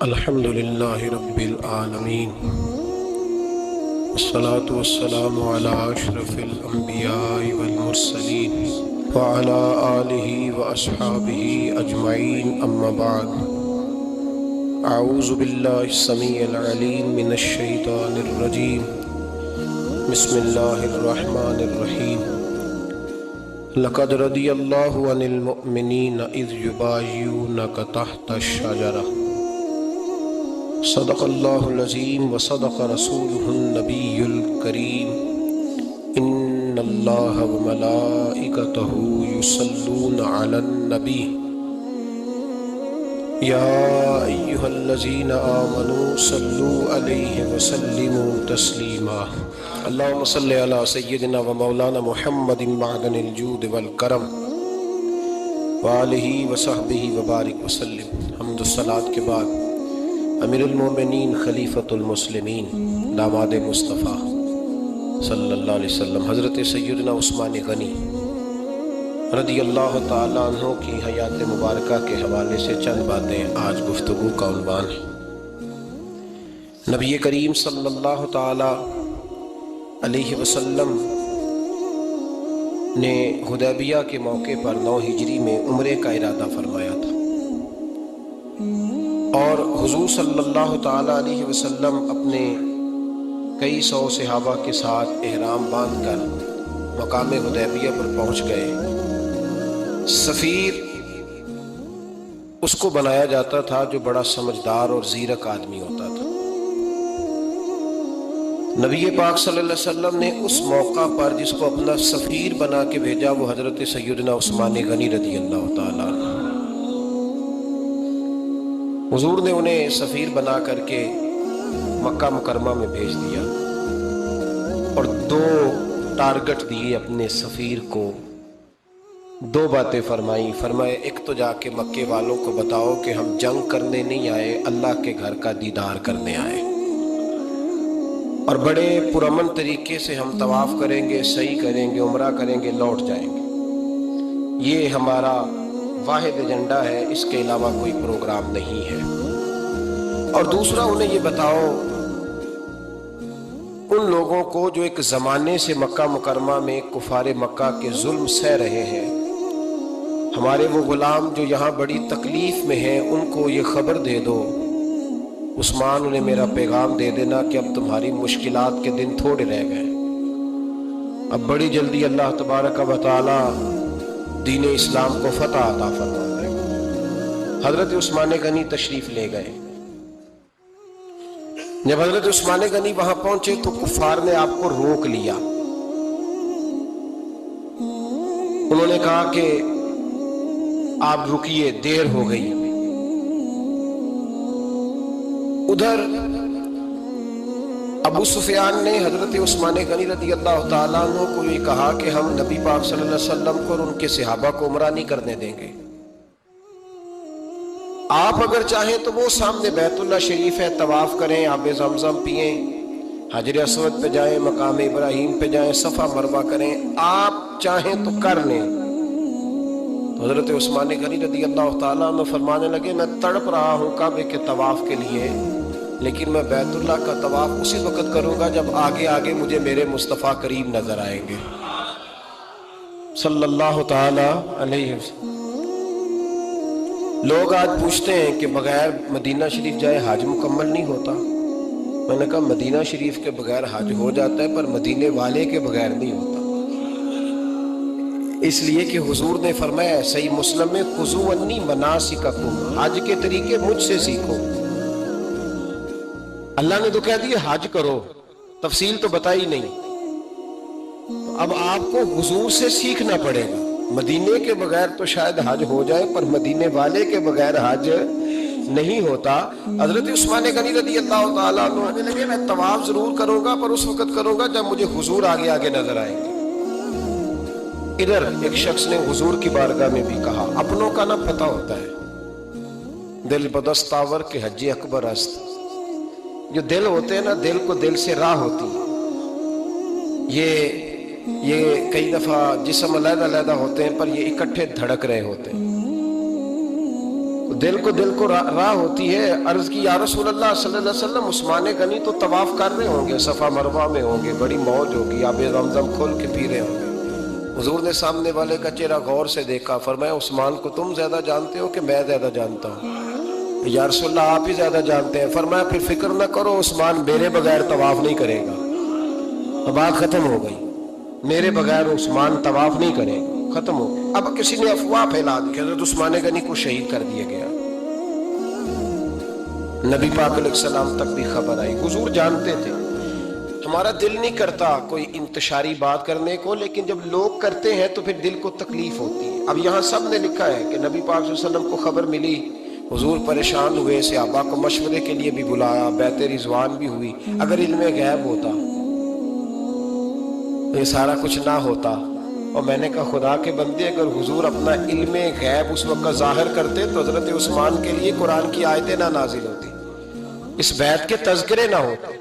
الحمد لله رب العالمين والصلاة والسلام على أشرف الأنبياء والمرسلين وعلى آله وأصحابه أجمعين أما بعد أعوذ بالله السميع العليم من الشيطان الرجيم بسم الله الرحمن الرحيم لقد رضي الله عن المؤمنين إذ يبايعونك تحت الشجرة صدق الله العظيم وصدق رسوله النبي الكريم إن الله وملائكته يصلون على النبي يا أيها الذين آمنوا صلوا عليه وسلموا تسليما اللهم صل على سيدنا ومولانا محمد معدن الجود والکرم وآلہ وصحبہ وبارک وسلم۔ حمد الصلاۃ کے بعد امیر المومنین خلیفۃ المسلمین داماد مصطفیٰ صلی اللہ علیہ وسلم حضرت سیدنا عثمان غنی رضی اللہ تعالیٰ عنہ کی حیات مبارکہ کے حوالے سے چند باتیں آج گفتگو کا عنوان ہے۔ نبی کریم صلی اللہ تعالیٰ علیہ وسلم نے حدیبیہ کے موقع پر 9 ہجری میں عمرے کا ارادہ فرمایا تھا، اور حضور صلی اللہ تعالیٰ علیہ وسلم اپنے کئی سو صحابہ کے ساتھ احرام باندھ کر مقام حدیبیہ پر پہنچ گئے۔ سفیر اس کو بنایا جاتا تھا جو بڑا سمجھدار اور زیرک آدمی ہوتا تھا۔ نبی پاک صلی اللہ علیہ وسلم نے اس موقع پر جس کو اپنا سفیر بنا کے بھیجا وہ حضرت سیدنا عثمان غنی رضی اللہ تعالیٰ عنہ۔ حضور نے انہیں سفیر بنا کر کے مکہ مکرمہ میں بھیج دیا اور 2 ٹارگٹ دیے اپنے سفیر کو، 2 باتیں فرمائے ایک تو جا کے مکے والوں کو بتاؤ کہ ہم جنگ کرنے نہیں آئے، اللہ کے گھر کا دیدار کرنے آئے، اور بڑے پرامن طریقے سے ہم طواف کریں گے، سعی کریں گے، عمرہ کریں گے، لوٹ جائیں گے، یہ ہمارا واحد ایجنڈا ہے، اس کے علاوہ کوئی پروگرام نہیں ہے۔ اور دوسرا انہیں یہ بتاؤ ان لوگوں کو جو ایک زمانے سے مکہ مکرمہ میں کفار مکہ کے ظلم سہ رہے ہیں، ہمارے وہ غلام جو یہاں بڑی تکلیف میں ہیں، ان کو یہ خبر دے دو، عثمان انہیں میرا پیغام دے دینا کہ اب تمہاری مشکلات کے دن تھوڑے رہ گئے، اب بڑی جلدی اللہ تبارک و تعالی دین اسلام کو فتح عطا فرما دے گا۔ حضرت عثمان غنی تشریف لے گئے۔ جب حضرت عثمان غنی وہاں پہنچے تو کفار نے آپ کو روک لیا۔ انہوں نے کہا کہ آپ رکیے، دیر ہو گئی۔ ادھر ابو سفیان نے حضرت عثمان غنی رضی اللہ تعالیٰ عنہ کو یہ کہا کہ ہم نبی پاک صلی اللہ علیہ وسلم کو اور ان کے صحابہ کو عمرہ نہیں کرنے دیں گے، آپ اگر چاہیں تو وہ سامنے بیت اللہ شریف ہے، طواف کریں، آب زمزم پئیں، حجر اسود پہ جائیں، مقام ابراہیم پہ جائیں، صفا مروہ کریں، آپ چاہیں تو کر لیں۔ تو حضرت عثمان غنی رضی اللہ تعالیٰ عنہ فرمانے لگے میں تڑپ رہا ہوں کعبے کے طواف کے لیے، لیکن میں بیت اللہ کا طواف اسی وقت کروں گا جب آگے آگے مجھے میرے مصطفیٰ کریم نظر آئیں گے صلی اللہ تعالی علیہ وسلم۔ لوگ آج پوچھتے ہیں کہ بغیر مدینہ شریف جائے حج مکمل نہیں ہوتا۔ میں نے کہا مدینہ شریف کے بغیر حج ہو جاتا ہے پر مدینے والے کے بغیر نہیں ہوتا، اس لیے کہ حضور نے فرمایا صحیح مسلم میں خذوا عنی مناسککم، حج کے طریقے مجھ سے سیکھو۔ اللہ نے تو کہہ دیا حج کرو، تفصیل تو بتائی نہیں، تو اب آپ کو حضور سے سیکھنا پڑے گا۔ مدینے کے بغیر تو شاید حج ہو جائے پر مدینے والے کے بغیر حج نہیں ہوتا۔ حضرت عثمان غنی رضی اللہ تعالیٰ عنہ کہنے لگے میں طواف ضرور کروں گا پر اس وقت کروں گا جب مجھے حضور آگے آگے نظر آئیں گے۔ ادھر ایک شخص نے حضور کی بارگاہ میں بھی کہا، اپنوں کا نہ پتہ ہوتا ہے، دل بدستاور کے حج اکبر است، جو دل ہوتے ہیں نا، دل کو دل سے راہ ہوتی ہے، یہ کئی دفعہ جسم علیحدہ علیحدہ ہوتے ہیں پر یہ اکٹھے دھڑک رہے ہوتے ہیں۔ دل کو راہ ہوتی ہے. عرض کی یا رسول اللہ صلی اللہ علیہ وسلم عثمان غنی تو طواف کر رہے ہوں گے, صفا مروہ میں ہوں گے, بڑی موج ہوگی, آب زمزم کھول کے پی رہے ہوں گے. حضور نے سامنے والے کا چہرہ غور سے دیکھا, فرمایا عثمان کو تم زیادہ جانتے ہو کہ میں زیادہ جانتا ہوں؟ یا رسول اللہ آپ ہی زیادہ جانتے ہیں. فرمایا پھر فکر نہ کرو, عثمان میرے بغیر طواف نہیں کرے گا. بات ختم ہو گئی, میرے بغیر عثمان طواف نہیں کرے گا, ختم ہو. اب کسی نے افواہ پھیلا دی کہ حضرت عثمان غنی کو شہید کر دیا گیا. نبی پاک علیہ السلام تک بھی خبر آئی. حضور جانتے تھے ہمارا دل نہیں کرتا کوئی انتشاری بات کرنے کو, لیکن جب لوگ کرتے ہیں تو پھر دل کو تکلیف ہوتی ہے. اب یہاں سب نے لکھا ہے کہ نبی پاک صلی اللہ علیہ وسلم کو خبر ملی, حضور پریشان ہوئے, صحابہ کو مشورے کے لیے بھی بلایا, بیعت رضوان بھی ہوئی. اگر علم غیب ہوتا یہ سارا کچھ نہ ہوتا. اور میں نے کہا خدا کے بندے, اگر حضور اپنا علم غیب اس وقت ظاہر کرتے تو حضرت عثمان کے لیے قرآن کی آیتیں نہ نازل ہوتی, اس بیعت کے تذکرے نہ ہوتے.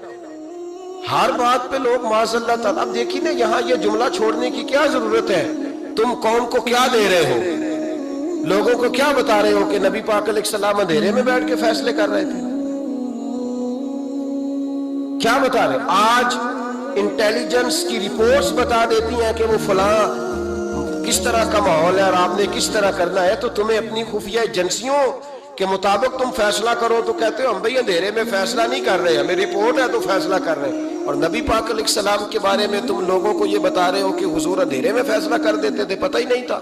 ہر بات پہ لوگ معاذ اللہ تعالیٰ. اب دیکھیے نا یہاں یہ جملہ چھوڑنے کی کیا ضرورت ہے؟ تم قوم کو کیا دے رہے ہو, لوگوں کو کیا بتا رہے ہو کہ نبی پاک علیہ السلام اندھیرے میں بیٹھ کے فیصلے کر رہے تھے؟ کیا بتا رہے؟ آج انٹیلیجنس کی رپورٹس بتا دیتی ہیں کہ وہ فلاں کس طرح کا ماحول ہے اور آپ نے کس طرح کرنا ہے, تو تمہیں اپنی خفیہ ایجنسیوں کے مطابق تم فیصلہ کرو تو کہتے ہو ہم بھئی اندھیرے میں فیصلہ نہیں کر رہے, ہمیں رپورٹ ہے تو فیصلہ کر رہے ہیں. اور نبی پاک علیہ السلام کے بارے میں تم لوگوں کو یہ بتا رہے ہو کہ حضور اندھیرے میں فیصلہ کر دیتے تھے, پتہ ہی نہیں تھا.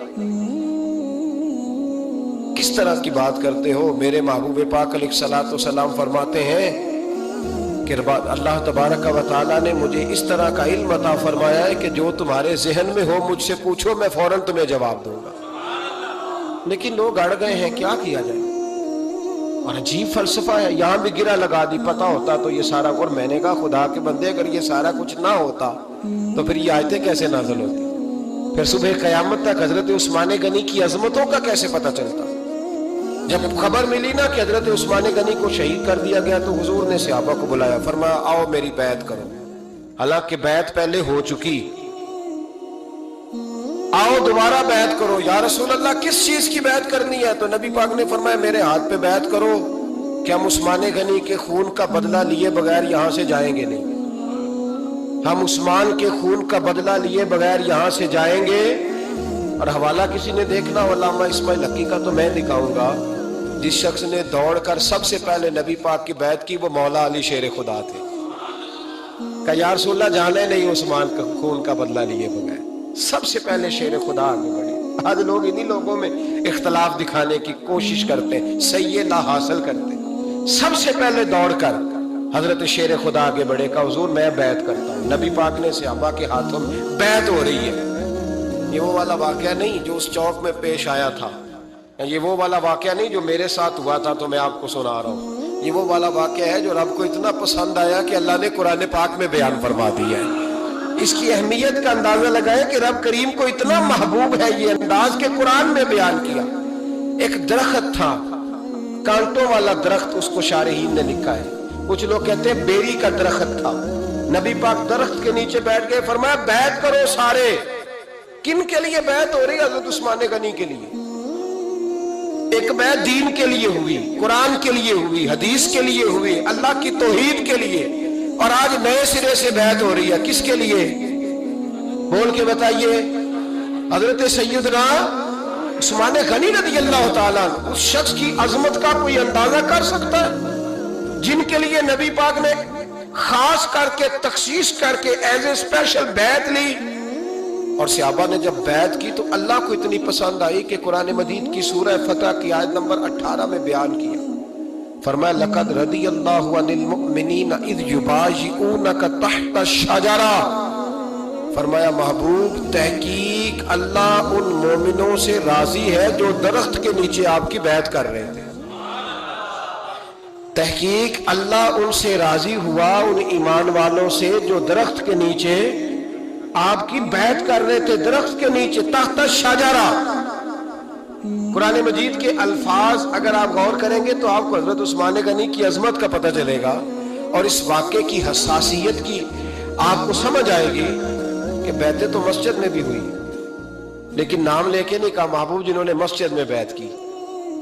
کس طرح کی بات کرتے ہو؟ میرے محبوب پاک علیہ السلام فرماتے ہیں کہ اللہ تبارک و تعالیٰ نے مجھے اس طرح کا علم عطا فرمایا ہے کہ جو تمہارے ذہن میں ہو مجھ سے پوچھو, میں فوراً تمہیں جواب دوں گا. لیکن لوگ اڑ گئے ہیں, کیا کیا جائے؟ اور عجیب فلسفہ ہے, یہاں بھی گرہ لگا دی. پتہ ہوتا تو یہ سارا, اور میں نے کہا خدا کے بندے اگر یہ سارا کچھ نہ ہوتا تو پھر یہ آیتیں کیسے نازل ہوتی؟ پھر صبح قیامت تک حضرت عثمان غنی کی عظمتوں کا کیسے پتہ چلتا؟ جب خبر ملی نا کہ حضرت عثمان غنی کو شہید کر دیا گیا تو حضور نے صحابہ کو بلایا, فرمایا آؤ میری بیعت کرو. حالانکہ بیعت پہلے ہو چکی, آؤ دوبارہ بیعت کرو. یا رسول اللہ کس چیز کی بیعت کرنی ہے؟ تو نبی پاک نے فرمایا میرے ہاتھ پہ بیعت کرو کہ ہم عثمان غنی کے خون کا بدلہ لیے بغیر یہاں سے جائیں گے نہیں. ہم عثمان کے خون کا بدلہ لیے بغیر یہاں سے جائیں گے. اور حوالہ کسی نے دیکھنا علامہ اسماعیل حقی کا تو میں دکھاؤں گا. جس شخص نے دوڑ کر سب سے پہلے نبی پاک کی بیعت کی وہ مولا علی شیر خدا تھے. کہ یا رسول اللہ جانے نہیں عثمان کا خون کا بدلہ لیے بغیر. سب سے پہلے شیر خدا آگے بڑھے. آج لوگ انہی لوگوں میں اختلاف دکھانے کی کوشش کرتے ہیں, صحیح لا حاصل کرتے ہیں. سب سے پہلے دوڑ کر حضرت شیر خدا آگے بڑھے کا حضور میں بیعت کرتا ہوں. نبی پاک نے صحابہ کے ہاتھوں میں بیعت ہو رہی ہے. یہ وہ والا واقعہ نہیں جو اس چوک میں پیش آیا تھا, یہ وہ والا واقعہ نہیں جو میرے ساتھ ہوا تھا تو میں آپ کو سنا رہا ہوں. یہ وہ والا واقعہ ہے جو رب کو اتنا پسند آیا کہ اللہ نے قرآن پاک میں بیان فرما دیا ہے. اس کی اہمیت کا اندازہ لگائے کہ رب کریم کو اتنا محبوب ہے یہ انداز کہ قرآن میں بیان کیا. ایک درخت تھا, کانٹوں والا درخت, اس کو شارحین نے لکھا ہے. کچھ لوگ کہتے ہیں بیری کا درخت تھا. نبی پاک درخت کے نیچے بیٹھ گئے, فرمایا بیعت کرو سارے. کن کے لیے بیعت ہو رہی ہے؟ حضرت عثمان غنی کے لیے. ایک بیعت دین کے لیے ہوئی, قرآن کے لیے ہوئی, حدیث کے لیے ہوئی, اللہ کی توحید کے لیے. اور آج نئے سرے سے بیعت ہو رہی ہے. کس کے لیے؟ بول کے بتائیے. حضرت سیدنا عثمان غنی رضی اللہ تعالیٰ, اس شخص کی عظمت کا کوئی اندازہ کر سکتا ہے جن کے لیے نبی پاک نے خاص کر کے تخصیص کر کے ایز اے اسپیشل بیعت لی. اور صحابہ نے جب بیعت کی تو اللہ کو اتنی پسند آئی کہ قرآن مجید کی سورہ فتح کی آیت نمبر 18 میں بیان کیا. فرمایا لقد رضی اللہ عن المؤمنین اذ یبایعونک تحت الشجرہ. فرمایا محبوب تحقیق اللہ ان مومنوں سے راضی ہے جو درخت کے نیچے آپ کی بیعت کر رہے تھے. تحقیق اللہ ان سے راضی ہوا, ان ایمان والوں سے جو درخت کے نیچے آپ کی بیعت کر رہے تھے. درخت کے نیچے تحت الشجرہ. قرآن مجید کے الفاظ اگر آپ غور کریں گے تو آپ کو حضرت عثمان غنی کی عظمت کا پتہ چلے گا اور اس واقعے کی حساسیت کی آپ کو سمجھ آئے گی کہ بیعتیں تو مسجد میں بھی ہوئی لیکن نام لے کے نہیں کہا محبوب جنہوں نے مسجد میں بیعت کی.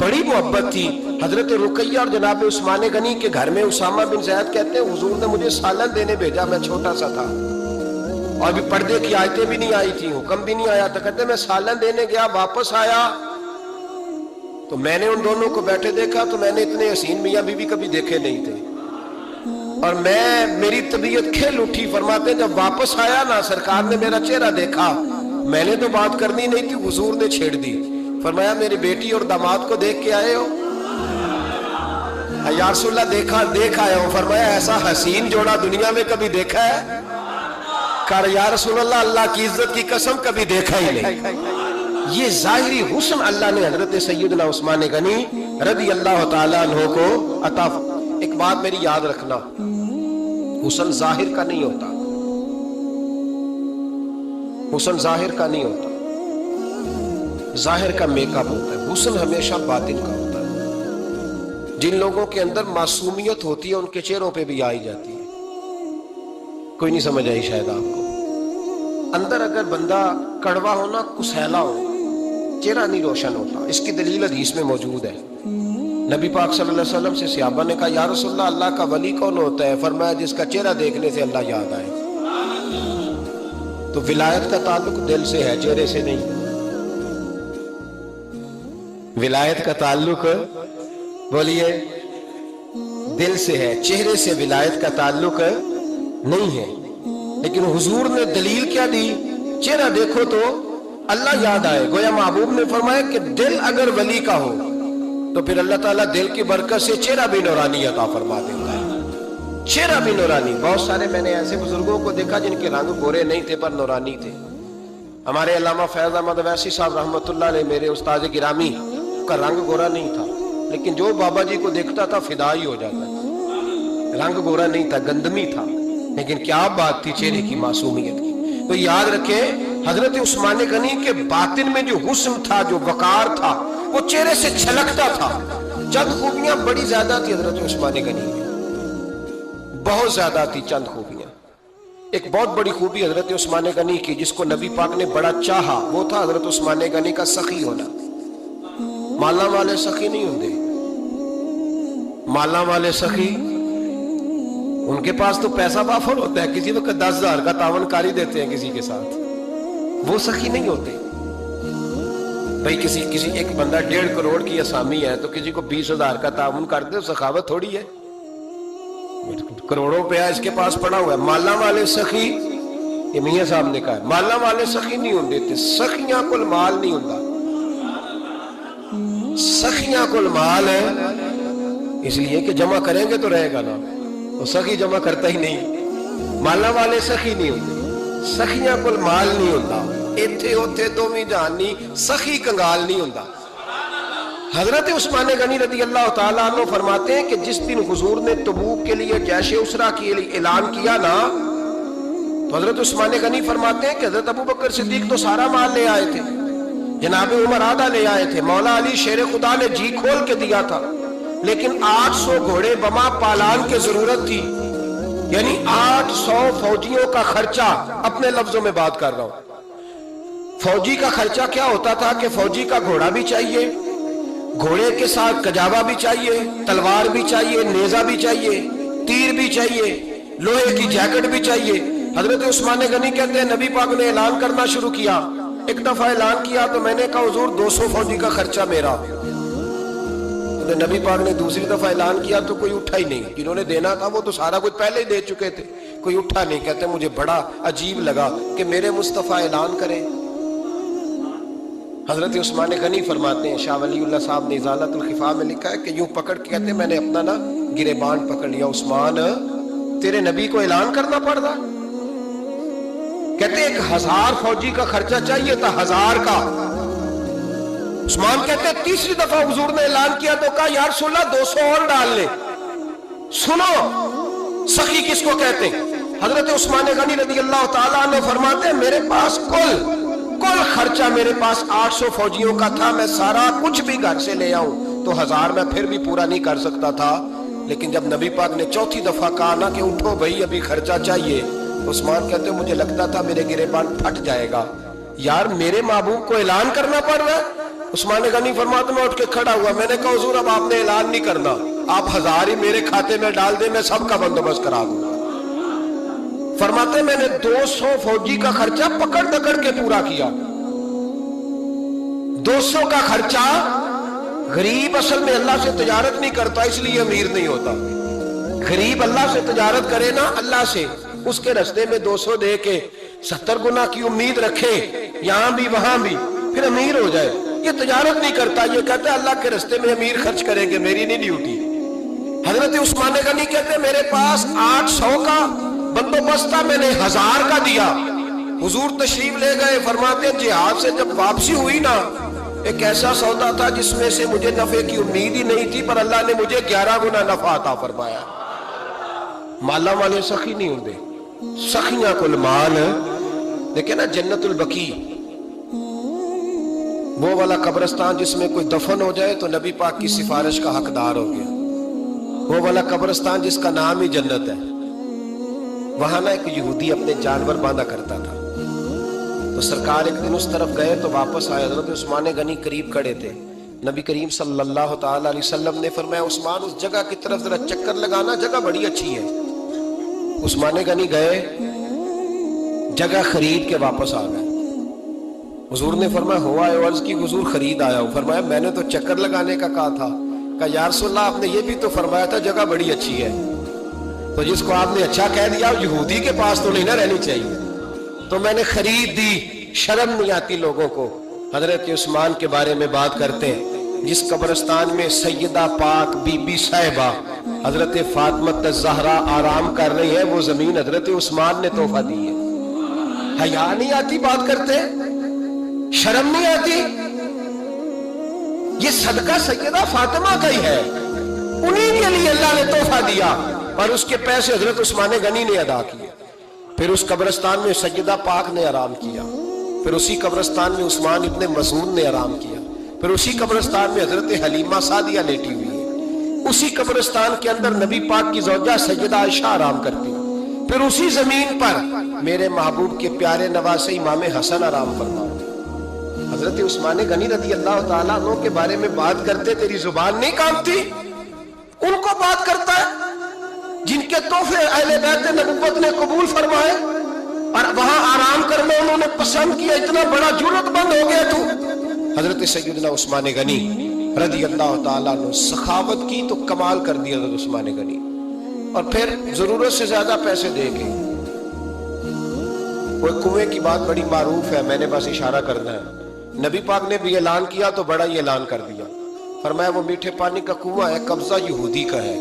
بڑی محبت تھی. حضرت رقیہ اور جناب عثمان غنی کے گھر میں اسامہ بن زید کہتے ہیں حضور نے مجھے سالن دینے بھیجا, میں چھوٹا سا تھا اور ابھی پردے کی آیتیں بھی نہیں آئی تھی, حکم بھی نہیں آیا تھا. کہتے میں سالن دینے گیا, واپس آیا تو میں نے ان دونوں کو بیٹھے دیکھا تو میں نے اتنے حسین میاں بیوی کبھی دیکھے نہیں تھے, اور میری طبیعت کھل اٹھی. فرماتے ہیں جب واپس آیا نا, سرکار نے میرا چہرہ دیکھا, میں نے تو بات کرنی نہیں تھی, حضور نے چھیڑ دی. فرمایا میری بیٹی اور داماد کو دیکھ کے آئے ہو؟ یا رسول اللہ دیکھ آیا ہوں. فرمایا ایسا حسین جوڑا دنیا میں کبھی دیکھا ہے؟ کہا یا رسول اللہ اللہ کی عزت کی قسم کبھی دیکھا ہی نہیں. یہ ظاہری حسن اللہ نے حضرت سیدنا عثمان غنی رضی اللہ تعالیٰ عنہ کو عطا. ایک بات میری یاد رکھنا, حسن ظاہر کا نہیں ہوتا, حسن ظاہر کا نہیں ہوتا, ظاہر کا میک اپ ہوتا ہے. حسن ہمیشہ باطن کا ہوتا ہے. جن لوگوں کے اندر معصومیت ہوتی ہے ان کے چہروں پہ بھی آئی جاتی ہے. کوئی نہیں سمجھ آئی شاید آپ کو. اندر اگر بندہ کڑوا ہونا, کسیلا ہو, چہرہ نہیں روشن ہوتا. اس کی دلیل حدیث میں موجود ہے. نبی پاک صلی اللہ علیہ وسلم سے صحابہ نے کہا یا رسول اللہ اللہ کا ولی کون ہوتا ہے؟ فرمایا جس کا چہرہ دیکھنے سے اللہ یاد آئے. تو ولایت کا تعلق دل سے ہے, چہرے سے نہیں. ولایت کا تعلق بولیے دل سے ہے, چہرے سے ولایت کا تعلق نہیں ہے. لیکن حضور نے دلیل کیا دی؟ چہرہ دیکھو تو اللہ یاد آئے. گویا محبوب نے فرمایا کہ دل اگر ولی کا ہو تو پھر اللہ تعالیٰ دل کی برکت سے چہرہ بھی نورانی عطا فرما دیتا ہے. چہرہ بھی نورانی. بہت سارے میں نے ایسے بزرگوں کو دیکھا جن کے رنگ گورے نہیں تھے پر نورانی تھے. ہمارے علامہ فیض احمد اویسی صاحب رحمۃ اللہ علیہ, میرے استاد گرامی, کا رنگ گورا نہیں تھا, لیکن جو بابا جی کو دیکھتا تھا فدا ہی ہو جاتا تھا. رنگ گورا نہیں تھا, گندمی تھا, لیکن کیا بات تھی چہرے کی معصومیت کی. تو یاد رکھیں حضرت عثمان غنی کے باطن میں جو حسن تھا, جو وقار تھا, وہ چہرے سے چھلکتا تھا. چند خوبیاں بڑی زیادہ تھی حضرت عثمان غنی میں, بہت زیادہ تھی چند خوبیاں. ایک بہت بڑی خوبی حضرت عثمان غنی کی جس کو نبی پاک نے بڑا چاہا, وہ تھا حضرت عثمان غنی کا سخی ہونا. مالا والے سخی نہیں ہوندے. مالا والے سخی ان کے پاس تو پیسہ وافر ہوتا ہے, کسی وقت 10,000 کا تعاون کاری دیتے ہیں کسی کے ساتھ. وہ سخی نہیں ہوتے بھائی. کسی ایک بندہ 1.5 کروڑ کی اسامی ہے تو کسی کو 20,000 کا تعاون کر دے, سخاوت تھوڑی ہے. کروڑوں روپیہ اس کے پاس پڑا ہوا ہے. مالا والے سخی, یہ میاں صاحب نے کہا ہے, مالا والے سخی نہیں ہوندے. سخیاں کل مال نہیں ہوتا. سخیاں کل مال ہے اس لیے کہ جمع کریں گے تو رہے گا نا, وہ سخی جمع کرتا ہی نہیں. مالا والے سخی نہیں ہوتے. سخیاں کل مال نہیں ہوتا. ایتھے اوتھے دوویں جہان نہیں, سخی کنگال نہیں ہوتا. حضرت عثمان غنی رضی اللہ تعالیٰ عنہ فرماتے ہیں کہ جس دن حضور نے تبوک کے لیے جیش اسرا کے لیے اعلان کیا نا, تو حضرت عثمان غنی فرماتے ہیں کہ حضرت ابو بکر صدیق تو سارا مال لے آئے تھے, جناب عمر آدھا لے آئے تھے, مولا علی شیر خدا نے جی کھول کے دیا تھا, لیکن 800 گھوڑے بما پالان کی ضرورت تھی. یعنی 800 فوجیوں کا خرچہ, اپنے لفظوں میں بات کر رہا ہوں. فوجی کا خرچہ کیا ہوتا تھا کہ فوجی کا گھوڑا بھی چاہیے, گھوڑے کے ساتھ کجاوا بھی چاہیے, تلوار بھی چاہیے, نیزہ بھی چاہیے, تیر بھی چاہیے, لوہے کی جیکٹ بھی چاہیے. حضرت عثمان غنی کہتے ہیں نبی پاک نے اعلان کرنا شروع کیا. ایک دفعہ اعلان کیا تو میں نے کہا حضور 200 فوجی کا خرچہ میرا. تو نبی پاک نے دوسری دفعہ اعلان کیا تو کوئی اٹھا ہی نہیں. جنہوں نے دینا تھا وہ تو سارا کچھ پہلے ہی دے چکے تھے, کوئی اٹھا نہیں. کہتے مجھے بڑا عجیب لگا کہ میرے مصطفیٰ اعلان کرے. حضرت عثمان غنی فرماتے ہیں, شاہ ولی اللہ صاحب نے ازالت الخفا میں لکھا ہے کہ یوں پکڑ کے کہتے ہیں میں نے اپنا نا گریبان پکڑ لیا, عثمان تیرے نبی کو اعلان کرنا پڑ رہا. کہتے ہیں 1000 فوجی کا خرچہ چاہیے تھا, 1000 کا. عثمان کہتے ہیں تیسری دفعہ حضور نے اعلان کیا تو کہا یا رسول اللہ 200 اور ڈال لے. سنو سخی کس کو کہتے ہیں. حضرت عثمان غنی رضی اللہ تعالیٰ عنہ فرماتے ہیں میرے پاس کل خرچہ میرے پاس 800 فوجیوں کا تھا, میں سارا کچھ بھی گھر سے لے آؤں تو 1000 میں پھر بھی پورا نہیں کر سکتا تھا. لیکن جب نبی پاک نے چوتھی دفعہ کہا نا کہ اٹھو بھائی ابھی خرچہ چاہیے, عثمان کہتے ہیں مجھے لگتا تھا میرے گریبان پھٹ جائے گا. یار میرے محبوب کو اعلان کرنا پڑ رہا ہے, عثمان غنی فرماتے میں اٹھ کے کھڑا ہوا، میں نے کہا حضور اب آپ نے اعلان نہیں کرنا، آپ 1000 ہی میرے کھاتے میں ڈال دیں، میں سب کا بندوبست کرا دوں گا۔ فرماتے میں نے 200 فوجی کا خرچہ پکڑ دکڑ کے پورا کیا۔ 200 کا خرچہ، غریب اصل میں اللہ سے تجارت نہیں کرتا اس لیے امیر نہیں ہوتا۔ غریب اللہ سے تجارت کرے نا، اللہ سے، اس کے رستے میں 200 دے کے 70 گنا کی امید رکھے یہاں بھی وہاں بھی، پھر امیر ہو جائے۔ یہ تجارت نہیں کرتا، یہ کہتا ہے اللہ کے رستے میں امیر خرچ کریں گے، میری نہیں ڈیوٹی۔ حضرت عثمان غنی کہتے میرے پاس 800 کا بندوبست تھا، میں نے 1000 کا دیا۔ حضور تشریف لے گئے، فرماتے ہیں جہاد سے جب واپسی ہوئی نا، ایک ایسا سودا تھا جس میں سے مجھے نفع کی امید ہی نہیں تھی، پر اللہ نے مجھے 11 گنا نفع عطا فرمایا۔ مالا والے سخی نہیں ہوندے، سخیاں کل مال۔ دیکھیں نا جنت البقیع، وہ والا قبرستان جس میں کوئی دفن ہو جائے تو نبی پاک کی سفارش کا حقدار ہو گیا، وہ والا قبرستان جس کا نام ہی جنت ہے۔ وہاں نا ایک یہودی اپنے جانور باندھا کرتا تھا، تو سرکار ایک دن اس طرف گئے تو واپس آئے، حضرت عثمان غنی قریب کھڑے تھے۔ نبی کریم صلی اللہ تعالی علیہ وسلم نے فرمایا عثمان اس جگہ کی طرف ذرا چکر لگانا، جگہ بڑی اچھی ہے۔ عثمان غنی گئے، جگہ خرید کے واپس آ گئے۔ حضور نے فرمایا ہوا ہے؟ عرض کی حضور خرید آیا ہوں۔ فرمایا میں نے تو چکر لگانے کا کہا تھا۔ کہا یا رسول اللہ آپ نے یہ بھی تو فرمایا تھا جگہ بڑی اچھی ہے، تو جس کو آپ نے اچھا کہہ دیا یہودی کے پاس تو نہیں نہ رہنی چاہیے، تو میں نے خرید دی۔ شرم نہیں آتی لوگوں کو؟ حضرت عثمان کے بارے میں بات کرتے ہیں، جس قبرستان میں سیدہ پاک بی بی صاحبہ حضرت فاطمہ الزہرا آرام کر رہی ہے، وہ زمین حضرت عثمان نے تحفہ دی ہے۔ حیا نہیں آتی بات کرتے؟ شرم نہیں آتی؟ یہ صدقہ سیدہ فاطمہ کا ہی ہے، انہی کے لیے اللہ نے تحفہ دیا، اور اس کے پیسے حضرت عثمان غنی نے ادا کیے۔ پھر اس قبرستان میں سیدہ پاک نے آرام کیا، پھر اسی قبرستان میں عثمان ابن مسعود نے آرام کیا، پھر اسی قبرستان میں حضرت حلیمہ سعدیہ لیٹی ہوئی ہے، اسی قبرستان کے اندر نبی پاک کی زوجہ سیدہ عائشہ آرام کرتی، پھر اسی زمین پر میرے محبوب کے پیارے نواسے امام حسن آرام فرما۔ حضرت عثمان غنی رضی اللہ تعالیٰ عنہ کے بارے میں بات کرتے تیری زبان نہیں کانپتی؟ ان کو بات کرتا ہے جن کے تحفے اہل بیت نبوت نے قبول فرمائے اور وہاں آرام کرنا انہوں نے پسند کیا، اتنا بڑا جرأت مند ہو گیا تو؟ حضرت سیدنا عثمان غنی رضی اللہ تعالیٰ عنہ سخاوت کی تو کمال کر دیا حضرت عثمان غنی، اور پھر ضرورت سے زیادہ پیسے دے کے۔ وہ کنویں کی بات بڑی معروف ہے، میں نے بس اشارہ کرنا ہے۔ نبی پاک نے بھی اعلان کیا تو بڑا ہی اعلان کر دیا، فرمایا وہ میٹھے پانی کا کنواں ہے، قبضہ یہودی کا ہے،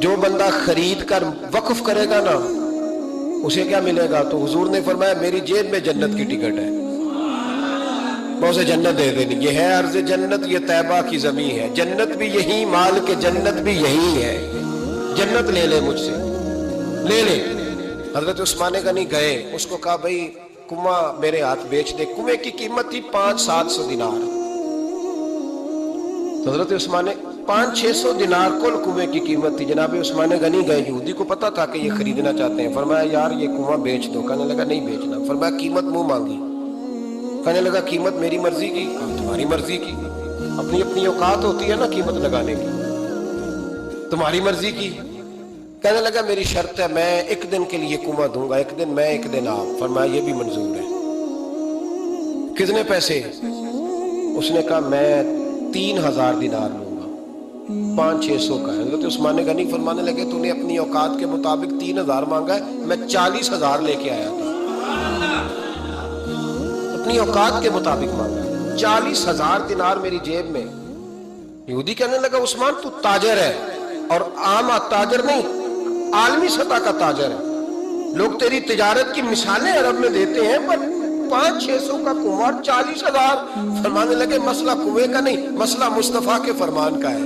جو بندہ خرید کر وقف کرے گا نا اسے کیا ملے گا؟ تو حضور نے فرمایا میری جیب میں جنت کی ٹکٹ ہے، میں اسے جنت دے دینی۔ یہ ہے عرض جنت، یہ طیبہ کی زمین ہے، جنت بھی یہی، مال کے جنت بھی یہی ہے، جنت لے لے مجھ سے، لے لے۔ حضرت عثمان غنی گئے، اس کو کہا بھائی کنواں میرے ہاتھ بیچ دے۔ کنویں کی قیمت تھی 500-700 دینار، تو حضرت عثمان 500-600 دینار کل کنویں کی قیمت تھی۔ جناب عثمان غنی گئے، یہودی کو پتا تھا کہ یہ خریدنا چاہتے ہیں، فرمایا یار یہ کنواں بیچ دو۔ کہنے لگا نہیں بیچنا۔ فرمایا قیمت منہ مانگی، کہنے لگا قیمت میری مرضی کی، تمہاری مرضی کی، اپنی اپنی اوقات ہوتی ہے نا قیمت لگانے کی، تمہاری مرضی کی۔ کہنے لگا میری شرط ہے میں ایک دن کے لیے کنواں دوں گا، ایک دن میں ایک دن آپ۔ فرمایا یہ بھی منظور ہے۔ کتنے پیسے؟ اس نے کہا میں 3000 دینار لوں گا، 500-600 کا ہے۔ حضرت عثمان غنی فرمانے لگے تو نے اپنی اوقات کے مطابق 3000 مانگا ہے، میں 40,000 لے کے آیا تھا، اپنی اوقات کے مطابق مانگا، 40,000 دینار میری جیب میں۔ یہودی کہنے لگا عثمان تو تاجر ہے، اور عام تاجر نہیں، عالمی سطح کا تاجر ہے، لوگ تیری تجارت کی مثالیں عرب میں دیتے ہیں، پر 500-600 کا کنواں 40,000۔ فرمانے لگے مسئلہ کنویں کا نہیں، مسئلہ مصطفیٰ کے فرمان کا ہے،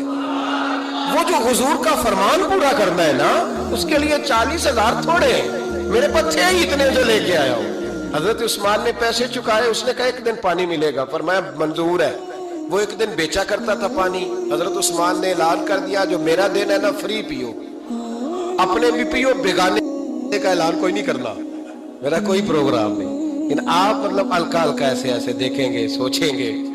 وہ جو حضور کا فرمان پورا کرنا ہے نا، اس کے لیے 40,000 تھوڑے ہیں، میرے پاس تھے ہی اتنے جو لے کے آیا ہوں۔ حضرت عثمان نے پیسے چکائے، اس نے کہا ایک دن پانی ملے گا۔ فرمایا منظور ہے۔ وہ ایک دن بیچا کرتا تھا پانی، حضرت عثمان نے اعلان کر دیا جو میرا دن ہے نا فری پیو، اپنے بھی پیو، بیگانے کا اعلان کوئی نہیں کرنا، میرا کوئی پروگرام نہیں۔ آپ مطلب ہلکا ہلکا ایسے ایسے دیکھیں گے، سوچیں گے،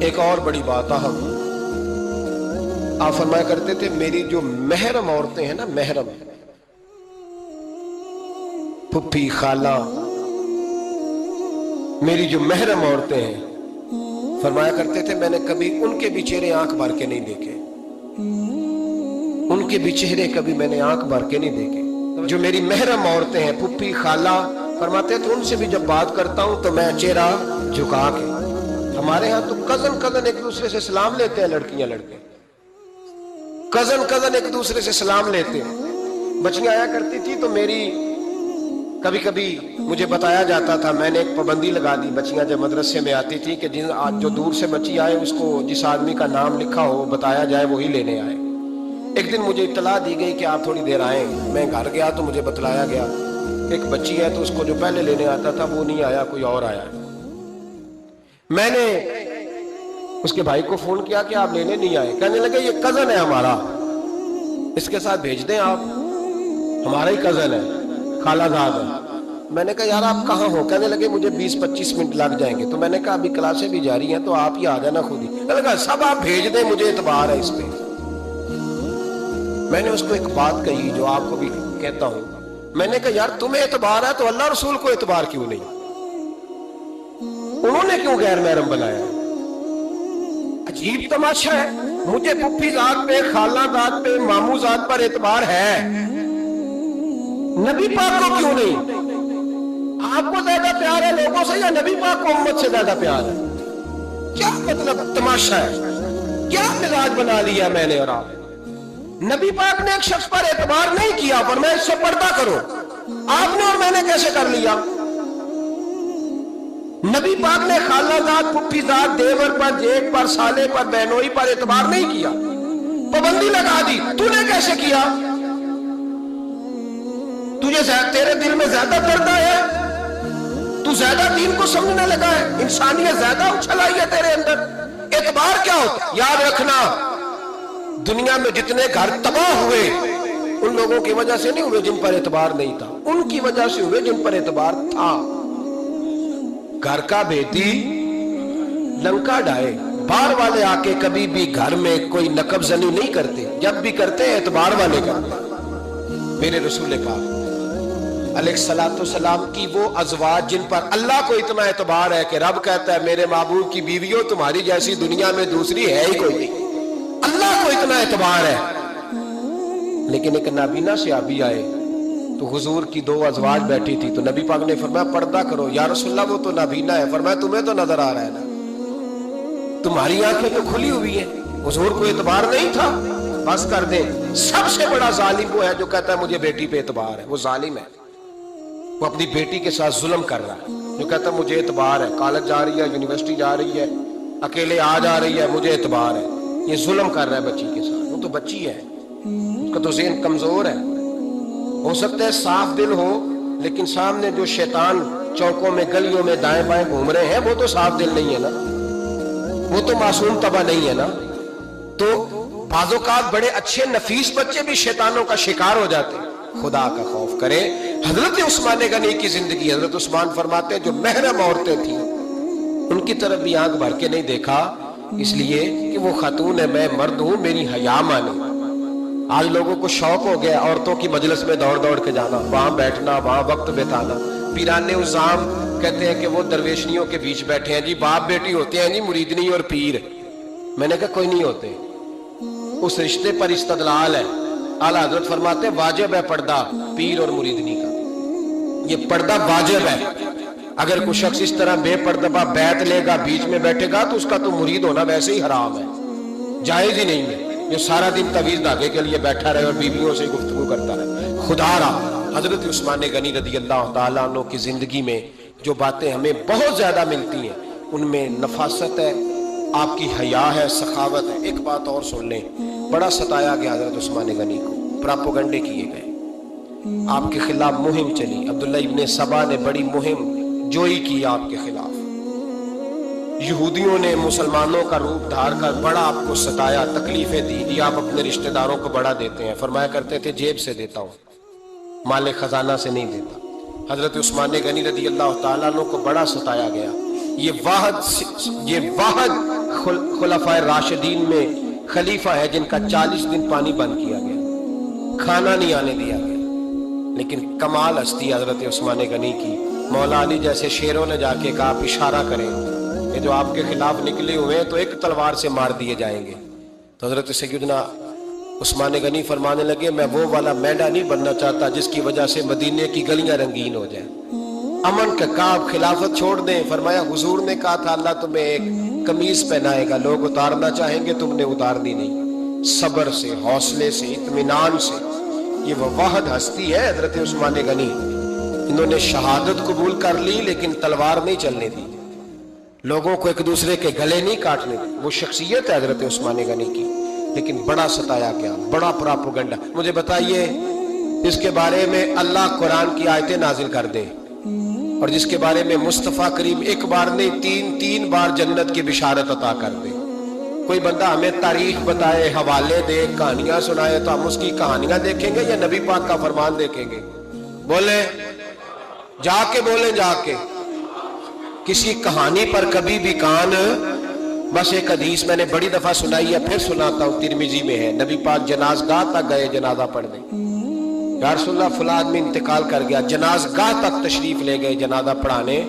ایک اور بڑی بات اہم، آپ فرمایا کرتے تھے میری جو محرم عورتیں ہیں نا، محرم پھپھی خالہ، میری جو محرم عورتیں ہیں، فرمایا کرتے تھے میں نے کبھی ان کے بھی چہرے آنکھ بھر کے نہیں دیکھے، ان کے بھی چہرے کبھی میں نے آنکھ بھر کے نہیں دیکھے۔ جو میری محرم عورتیں ہیں، پھپھی خالہ، فرماتے تھے ان سے بھی جب بات کرتا ہوں تو میں چہرہ جھکا کے۔ ہمارے ہاں تو کزن ایک دوسرے سے سلام لیتے ہیں، لڑکیاں لڑکے کزن ایک دوسرے سے سلام لیتے ہیں۔ بچیاں آیا کرتی تھی تو میری کبھی کبھی مجھے بتایا جاتا تھا، میں نے ایک پابندی لگا دی، بچیاں جب مدرسے میں آتی تھی کہ جو دور سے بچی آئے اس کو جس آدمی کا نام لکھا ہو بتایا جائے وہی لینے آئے۔ ایک دن مجھے اطلاع دی گئی کہ آپ تھوڑی دیر آئیں، میں گھر گیا تو مجھے بتلایا گیا ایک بچی ہے تو اس کو جو پہلے لینے آتا تھا وہ نہیں آیا، کوئی اور آیا۔ میں نے اس کے بھائی کو فون کیا کہ آپ لینے نہیں آئے، کہنے لگے یہ کزن ہے ہمارا، اس کے ساتھ بھیج دیں، آپ ہمارا ہی کزن ہے، خالہ زاد ہے۔ میں نے کہا یار آپ کہاں ہو؟ کہنے لگے مجھے 20-25 منٹ لگ جائیں گے۔ تو میں نے کہا ابھی کلاسیں بھی جاری ہیں تو آپ ہی آ جانا خود ہی۔ کہنے لگا سب آپ بھیج دیں، مجھے اعتبار ہے اس پہ۔ میں نے اس کو ایک بات کہی جو آپ کو بھی کہتا ہوں، میں نے کہا یار تمہیں اعتبار ہے تو اللہ رسول کو اعتبار کیوں نہیں؟ انہوں نے کیوں غیر محرم بنایا؟ عجیب تماشا ہے، مجھے پھپھی ذات پہ، خالہ ذات پہ، ماموں ذات پر اعتبار ہے، نبی پاک کو کیوں نہیں؟ آپ کو زیادہ پیار ہے لوگوں سے یا نبی پاک کو امت سے زیادہ پیار ہے؟ کیا مطلب تماشا ہے؟ کیا مزاج بنا لیا میں نے اور آپ؟ نبی پاک نے ایک شخص پر اعتبار نہیں کیا، پر میں اس سے پردہ کرو، آپ نے اور میں نے کیسے کر لیا؟ نبی پاک نے خالہ ذات، پھپھی ذات، دیور پر، جیٹ پر، سالے پر، بہنوئی پر اعتبار نہیں کیا، پابندی لگا دی۔ تو نے کیسے کیا؟ تیرے دل میں زیادہ پردہ ہے، تو زیادہ دین کو سمجھنے لگا ہے، انسانیت زیادہ اچھل آئی ہے تیرے اندر۔ اعتبار کیا ہوتا؟ یاد رکھنا دنیا میں جتنے گھر تباہ ہوئے ان لوگوں کی وجہ سے نہیں ہوئے جن پر اعتبار نہیں تھا، ان کی وجہ سے ہوئے جن پر اعتبار تھا۔ گھر کا بیٹی لنکا ڈھائے، باہر والے آ کے کبھی بھی گھر میں کوئی نقب زنی نہیں کرتے، جب بھی کرتے اعتبار والے کرتے۔ میرے رسول پاک علیہ السلام کی وہ ازواج جن پر اللہ کو اتنا اعتبار ہے کہ رب کہتا ہے میرے محبوب کی بیویوں تمہاری جیسی دنیا میں دوسری ہے ہی کوئی نہیں، اللہ کو اتنا اعتبار ہے۔ لیکن ایک نابینا صحابی آئے تو حضور کی 2 ازواج بیٹھی تھی تو نبی پاک نے فرمایا پردہ کرو۔ یا رسول اللہ وہ تو نابینا ہے۔ فرمایا تمہیں تو نظر آ رہا ہے نا، تمہاری آنکھیں تو کھلی ہوئی ہیں۔ حضور کو اعتبار نہیں تھا، بس کر دیں۔ سب سے بڑا ظالم وہ ہے جو کہتا ہے مجھے بیٹی پہ اعتبار ہے، وہ ظالم ہے، وہ اپنی بیٹی کے ساتھ ظلم کر رہا ہے۔ جو کہتا ہے مجھے اعتبار ہے، کالج جا رہی ہے، یونیورسٹی جا رہی ہے، اکیلے آ جا رہی ہے، مجھے اعتبار ہے، یہ ظلم کر رہا ہے بچی کے ساتھ۔ وہ تو بچی ہے، اس کا تو ذہن کمزور ہے، ہو سکتا ہے صاف دل ہو، لیکن سامنے جو شیطان چوکوں میں گلیوں میں دائیں بائیں گھوم رہے ہیں وہ تو صاف دل نہیں ہے نا، وہ تو معصوم طبع نہیں ہے نا۔ تو بعض اوقات بڑے اچھے نفیس بچے بھی شیطانوں کا شکار ہو جاتے ہیں۔ خدا کا خوف کرے۔ حضرت عثمان غنی کی زندگی، حضرت عثمان فرماتے ہیں جو محرم عورتیں تھیں ان کی طرف بھی آنکھ بھر کے نہیں دیکھا، اس لیے کہ وہ خاتون ہے، میں مرد ہوں، میری حیا مانے۔ آج لوگوں کو شوق ہو گیا عورتوں کی مجلس میں دوڑ دوڑ کے جانا، وہاں بیٹھنا، وہاں وقت بتانا۔ پیران عظام کہتے ہیں کہ وہ درویشنیوں کے بیچ بیٹھے ہیں جی، باپ بیٹی ہوتے ہیں جی، مریدنی اور پیر۔ میں نے کہا کوئی نہیں ہوتے، اس رشتے پر استدلال ہے۔ اعلیٰ حضرت فرماتے ہیں واجب ہے پردہ پیر اور مریدنی کا، یہ پردہ واجب ہے۔ اگر کوئی شخص اس طرح بے پردہ بیعت لے گا، بیچ میں بیٹھے گا، تو اس کا تو مرید ہونا ویسے ہی حرام ہے، جائز ہی نہیں ہے۔ جو سارا دن تعویذ دھاگے کے لیے بیٹھا رہے اور بیویوں سے گفتگو کرتا رہے، خدا را۔ حضرت عثمان غنی رضی اللہ تعالیٰ عنہ کی زندگی میں جو باتیں ہمیں بہت زیادہ ملتی ہیں ان میں نفاست ہے، آپ کی حیا ہے، سخاوت ہے۔ ایک بات اور سن لیں، بڑا ستایا گیا حضرت عثمان غنی کو، پراپوگنڈے کیے گئے، آپ کے خلاف مہم چلی، عبداللہ ابن سبا نے بڑی مہم جوئی کی آپ کے خلاف، یہودیوں نے مسلمانوں کا روپ دھار کر بڑا آپ کو ستایا، تکلیفیں دی، یہ آپ اپنے رشتہ داروں کو بڑا دیتے ہیں، فرمایا کرتے تھے جیب سے دیتا ہوں، مال خزانہ سے نہیں دیتا۔ حضرت عثمان غنی رضی اللہ تعالیٰ عنہ کو بڑا ستایا گیا، یہ واحد خلفائے راشدین میں خلیفہ ہے جن کا 40 دن پانی بند کیا گیا، کھانا نہیں آنے دیا گیا۔ لیکن کمال ہستی حضرت عثمان غنی کی، مولا علی جیسے شیروں نے جا کے کہا آپ اشارہ کریں، یہ جو آپ کے خلاف نکلے ہوئے ہیں تو ایک تلوار سے مار دیے جائیں گے۔ تو حضرت سیدنا عثمان غنی فرمانے لگے میں وہ والا مینڈا نہیں بننا چاہتا جس کی وجہ سے مدینے کی گلیاں رنگین ہو جائیں، امن کا کعب خلافت چھوڑ دیں۔ فرمایا حضور نے کہا تھا اللہ تمہیں ایک قمیض پہنائے گا، لوگ اتارنا چاہیں گے، تم نے اتار دی نہیں، صبر سے، حوصلے سے، اطمینان سے۔ یہ وہ واحد ہستی ہے حضرت عثمان غنی، انہوں نے شہادت قبول کر لی لیکن تلوار نہیں چلنے دی، لوگوں کو ایک دوسرے کے گلے نہیں کاٹنے دی۔ وہ شخصیت ہے حضرت عثمان غنی کی، لیکن بڑا ستایا گیا، بڑا پراپیگنڈا۔ مجھے بتائیے اس کے بارے میں اللہ قرآن کی آیتیں نازل کر دے اور جس کے بارے میں مصطفیٰ کریم ایک بار نہیں تین بار جنت کی بشارت عطا کر دے، کوئی بندہ ہمیں تاریخ بتائے، حوالے دے، کہانیاں سنائے تو ہم اس کی کہانیاں دیکھیں گے یا نبی پاک کا فرمان دیکھیں گے؟ بولیں، جا کے بولیں، جا کے کسی کہانی پر کبھی بھی کان۔ بس ایک حدیث میں نے بڑی دفعہ سنائی ہے، پھر سناتا ہوں، ترمذی میں ہے، نبی پاک جنازگاہ تک گئے جنازہ پڑھنے، یا رسول اللہ فلاں آدمی انتقال کر گیا، جنازگاہ تک تشریف لے گئے جنازہ پڑھانے،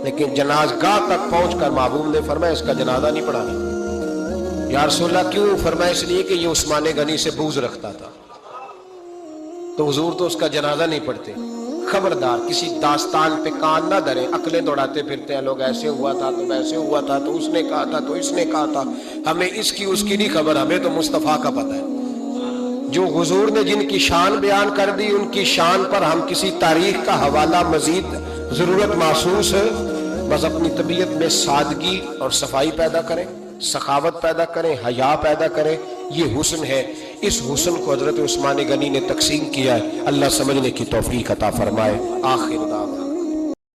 لیکن جنازگاہ تک پہنچ کر محبوب نے فرمایا اس کا جنازہ نہیں پڑھانا۔ یا رسول اللہ کیوں؟ فرمایا اس لیے کہ یہ عثمان غنی سے بغض رکھتا تھا، تو حضور تو اس کا جنازہ نہیں پڑھتے۔ خبردار کسی داستان پہ کان نہ دھریں، عقلیں دوڑاتے پھرتے ہیں لوگ، ایسے ہوا تھا تو ویسے ہوا تھا تو اس نے کہا تھا تو اس نے کہا تھا۔ ہمیں اس کی اس کی نہیں خبر، ہمیں تو مصطفیٰ کا پتہ ہے۔ جو حضور نے جن کی شان بیان کر دی ان کی شان پر ہم کسی تاریخ کا حوالہ مزید ضرورت محسوس ہے، بس اپنی طبیعت میں سادگی اور صفائی پیدا کریں، سخاوت پیدا کریں، حیا پیدا کریں، یہ حسن ہے۔ اس حسن کو حضرت عثمان غنی نے تقسیم کیا ہے، اللہ سمجھنے کی توفیق عطا فرمائے۔ آخر دعوانا